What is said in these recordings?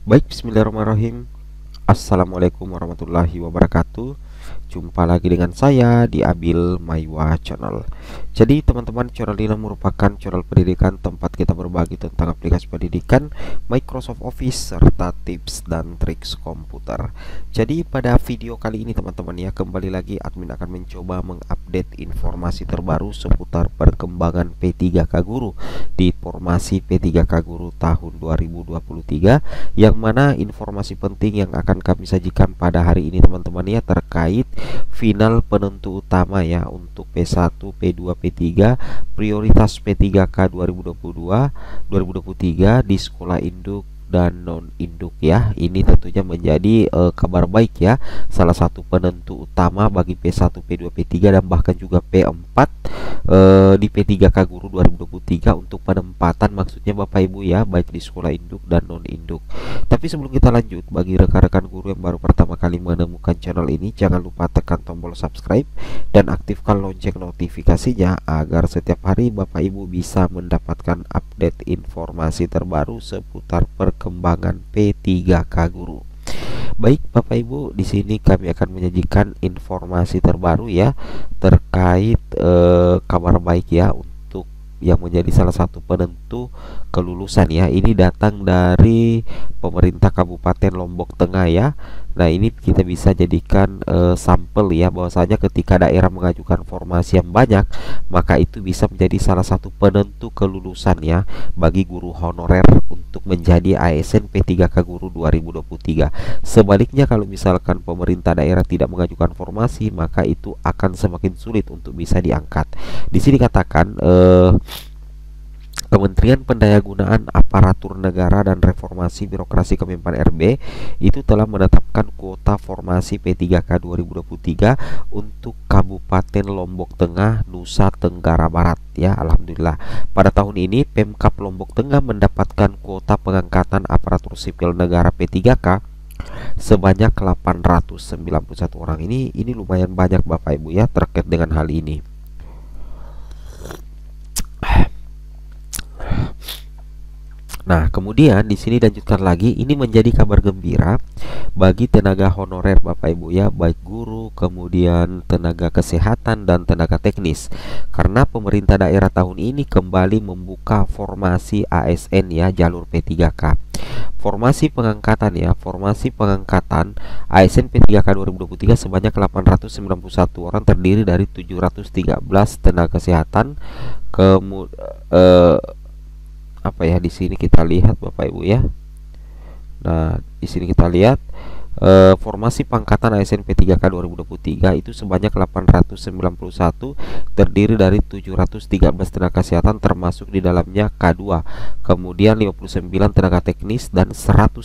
Baik, bismillahirrahmanirrahim. Assalamualaikum warahmatullahi wabarakatuh. Jumpa lagi dengan saya di Abil Maiwa Channel. Jadi teman-teman, channel ini merupakan channel pendidikan tempat kita berbagi tentang aplikasi pendidikan, Microsoft Office, serta tips dan triks komputer. Jadi pada video kali ini teman-teman ya, kembali lagi admin akan mencoba mengupdate informasi terbaru seputar perkembangan P3K Guru di formasi P3K Guru tahun 2023, yang mana informasi penting yang akan kami sajikan pada hari ini teman-teman ya, terkait final penentu utama ya untuk P1, P2, P3, prioritas P3K 2023 di sekolah induk dan non induk ya. Ini tentunya menjadi kabar baik ya, salah satu penentu utama bagi P1, P2, P3 dan bahkan juga P4 di P3K Guru 2023 untuk penempatan, maksudnya Bapak Ibu ya, baik di sekolah induk dan non induk. Tapi sebelum kita lanjut, bagi rekan-rekan guru yang baru pertama kali menemukan channel ini, jangan lupa tekan tombol subscribe dan aktifkan lonceng notifikasinya agar setiap hari Bapak Ibu bisa mendapatkan update informasi terbaru seputar perkembangan P3K Guru. Baik Bapak Ibu, di sini kami akan menyajikan informasi terbaru ya, terkait kabar baik ya untuk yang menjadi salah satu penentu kelulusan ya. Ini datang dari pemerintah Kabupaten Lombok Tengah ya. Nah, ini kita bisa jadikan sampel ya, bahwasanya ketika daerah mengajukan formasi yang banyak, maka itu bisa menjadi salah satu penentu kelulusan ya bagi guru honorer untuk menjadi ASN P3K Guru 2023. Sebaliknya, kalau misalkan pemerintah daerah tidak mengajukan formasi, maka itu akan semakin sulit untuk bisa diangkat. Di sini katakan Kementerian Pendayagunaan Aparatur Negara dan Reformasi Birokrasi Kemenpan RB itu telah menetapkan kuota formasi P3K 2023 untuk Kabupaten Lombok Tengah, Nusa Tenggara Barat ya. Alhamdulillah, pada tahun ini Pemkab Lombok Tengah mendapatkan kuota pengangkatan aparatur sipil negara P3K sebanyak 891 orang. Ini lumayan banyak Bapak Ibu ya terkait dengan hal ini. Nah, kemudian di sini dilanjutkan lagi, ini menjadi kabar gembira bagi tenaga honorer Bapak Ibu ya, baik guru, kemudian tenaga kesehatan dan tenaga teknis. Karena pemerintah daerah tahun ini kembali membuka formasi ASN ya, jalur P3K. Formasi pengangkatan ya, formasi pengangkatan ASN P3K 2023 sebanyak 891 orang, terdiri dari 713 tenaga kesehatan, di sini kita lihat Bapak Ibu ya. Nah, di sini kita lihat formasi pangkatan ASN P3K 2023 itu sebanyak 891, terdiri dari 713 tenaga kesehatan termasuk di dalamnya K2, kemudian 59 tenaga teknis dan 119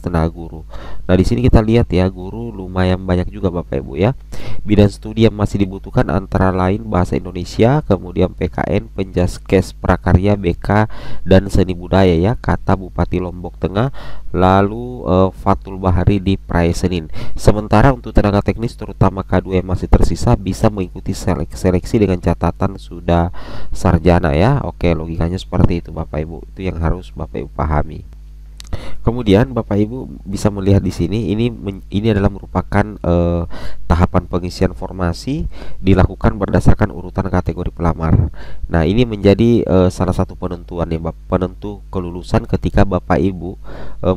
tenaga guru. Nah, di sini kita lihat ya, guru lumayan banyak juga Bapak Ibu ya. Bidang studi yang masih dibutuhkan antara lain bahasa Indonesia, kemudian PKN, Penjaskes Prakarya, BK dan seni budaya ya, kata Bupati Lombok Tengah. Lalu Fatul Bahari di Praia Senin. Sementara untuk tenaga teknis terutama K2 yang masih tersisa bisa mengikuti seleksi dengan catatan sudah sarjana ya. Oke, logikanya seperti itu Bapak Ibu. Itu yang harus Bapak Ibu pahami. Kemudian Bapak Ibu bisa melihat di sini, ini adalah merupakan tahapan pengisian formasi dilakukan berdasarkan urutan kategori pelamar. Nah, ini menjadi salah satu penentuan ya, penentu kelulusan ketika Bapak Ibu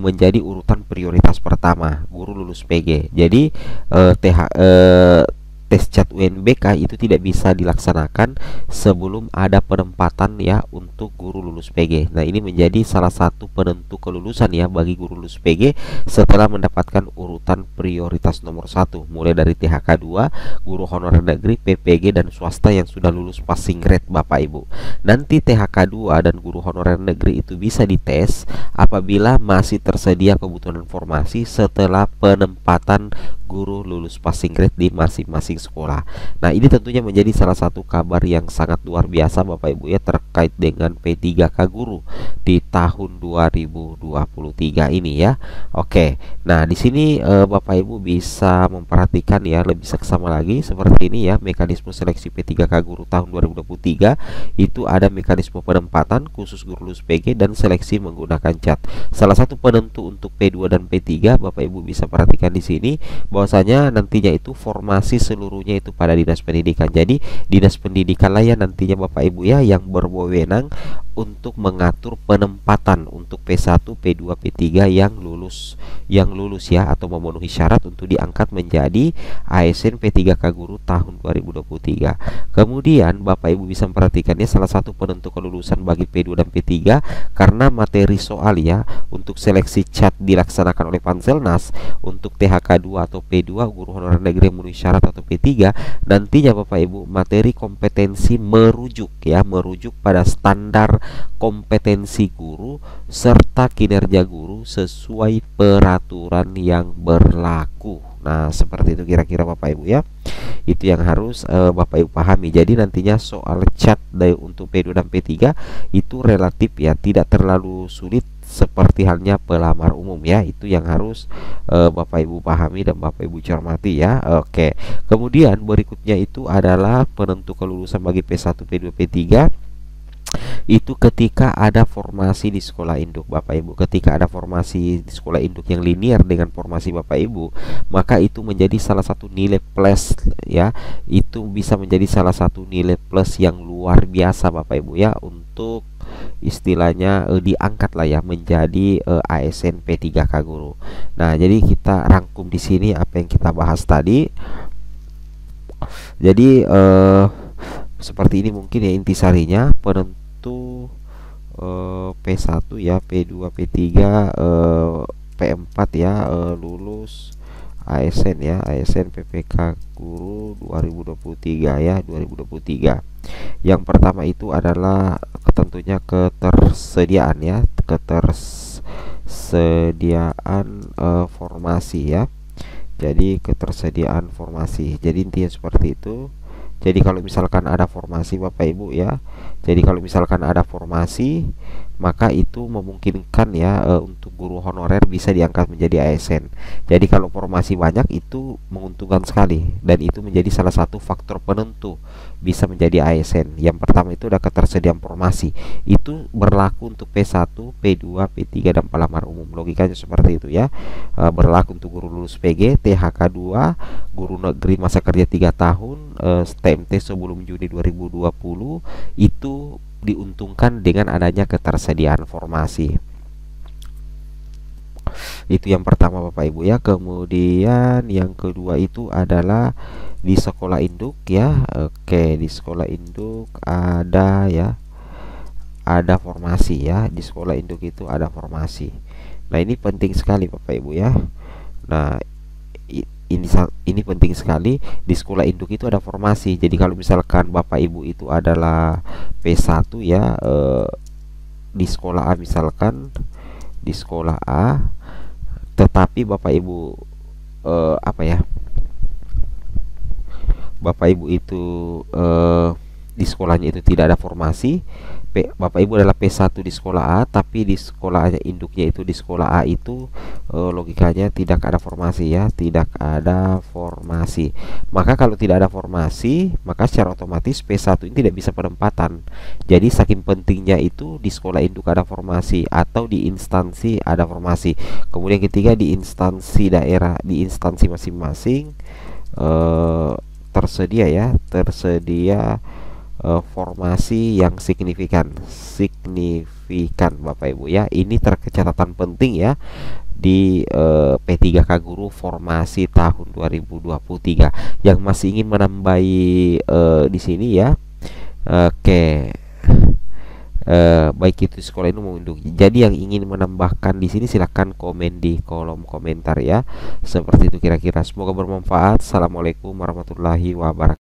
menjadi urutan prioritas pertama, guru lulus PG. Jadi tes CAT UNBK itu tidak bisa dilaksanakan sebelum ada penempatan ya untuk guru lulus PG. Nah, ini menjadi salah satu penentu kelulusan ya bagi guru lulus PG setelah mendapatkan urutan prioritas nomor 1, mulai dari THK 2, guru honorer negeri, PPG dan swasta yang sudah lulus passing grade Bapak Ibu. Nanti THK 2 dan guru honorer negeri itu bisa dites apabila masih tersedia kebutuhan informasi setelah penempatan guru lulus passing grade di masing-masing sekolah. Nah, ini tentunya menjadi salah satu kabar yang sangat luar biasa Bapak Ibu ya, terkait dengan P3K Guru di tahun 2023 ini ya. Oke. Nah, di sini Bapak Ibu bisa memperhatikan ya lebih seksama lagi seperti ini ya, mekanisme seleksi P3K Guru tahun 2023 itu ada mekanisme penempatan khusus guru lulus PG dan seleksi menggunakan cat. Salah satu penentu untuk P2 dan P3 Bapak Ibu bisa perhatikan di sini bahwasanya nantinya itu formasi seluruhnya itu pada Dinas Pendidikan. Jadi Dinas Pendidikan lah ya nantinya Bapak Ibu ya yang berwenang untuk mengatur penempatan untuk P1, P2, P3 yang lulus ya atau memenuhi syarat untuk diangkat menjadi ASN P3K Guru tahun 2023. Kemudian Bapak Ibu bisa memperhatikannya salah satu penentu kelulusan bagi P2 dan P3 karena materi soal ya untuk seleksi cat dilaksanakan oleh Panselnas untuk THK 2 atau P2 guru honorer negeri yang memenuhi syarat atau P3 nantinya Bapak Ibu materi kompetensi merujuk pada standar kompetensi guru serta kinerja guru sesuai peraturan yang berlaku. Nah, seperti itu kira-kira Bapak Ibu ya. Itu yang harus Bapak Ibu pahami. Jadi nantinya soal cat dari untuk P2 dan P3 itu relatif ya, tidak terlalu sulit seperti halnya pelamar umum ya. Itu yang harus Bapak Ibu pahami dan Bapak Ibu cermati ya. Oke. Kemudian berikutnya itu adalah penentu kelulusan bagi P1, P2, P3 itu ketika ada formasi di sekolah induk Bapak Ibu. Ketika ada formasi di sekolah induk yang linear dengan formasi Bapak Ibu, maka itu menjadi salah satu nilai plus ya. Itu bisa menjadi salah satu nilai plus yang luar biasa Bapak Ibu ya untuk istilahnya diangkat lah ya menjadi ASN P3K Guru. Nah, jadi kita rangkum di sini apa yang kita bahas tadi. Jadi seperti ini mungkin ya intisarinya penentu P1 ya, P2, P3, P4 ya lulus ASN ya, ASN PPK Guru 2023 ya, 2023. Yang pertama itu adalah tentunya ketersediaan ya, ketersediaan formasi ya. Jadi ketersediaan formasi. Jadi intinya seperti itu. Jadi kalau misalkan ada formasi Bapak Ibu ya, jadi kalau misalkan ada formasi maka itu memungkinkan ya untuk guru honorer bisa diangkat menjadi ASN. Jadi kalau formasi banyak itu menguntungkan sekali dan itu menjadi salah satu faktor penentu bisa menjadi ASN. Yang pertama itu ada ketersediaan formasi. Itu berlaku untuk P1, P2, P3 dan pelamar umum. Logikanya seperti itu ya. Berlaku untuk guru lulus PG, THK 2, guru negeri masa kerja 3 tahun, TMT sebelum Juni 2020 itu diuntungkan dengan adanya ketersediaan formasi. Itu yang pertama Bapak Ibu ya. Kemudian yang kedua itu adalah di sekolah induk ya. Oke, di sekolah induk ada ya, ada formasi ya. Di sekolah induk itu ada formasi. Nah, ini penting sekali Bapak Ibu ya. Nah, ini penting sekali, di sekolah induk itu ada formasi. Jadi kalau misalkan Bapak Ibu itu adalah P1 ya di sekolah A, misalkan di sekolah A, tetapi Bapak Ibu Bapak Ibu itu di sekolahnya itu tidak ada formasi. Bapak Ibu adalah P1 di sekolah A, tapi di sekolah induknya itu di sekolah A itu logikanya tidak ada formasi ya, tidak ada formasi. Maka kalau tidak ada formasi, maka secara otomatis P1 ini tidak bisa penempatan. Jadi saking pentingnya itu di sekolah induk ada formasi atau di instansi ada formasi. Kemudian ketiga di instansi daerah, di instansi masing-masing tersedia formasi yang signifikan Bapak Ibu ya. Ini catatan penting ya di P3K Guru formasi tahun 2023 yang masih ingin menambahi di sini ya. Oke. Baik itu sekolah ini mau induk. Jadi yang ingin menambahkan di sini silahkan komen di kolom komentar ya. Seperti itu kira-kira. Semoga bermanfaat. Assalamualaikum warahmatullahi wabarakatuh.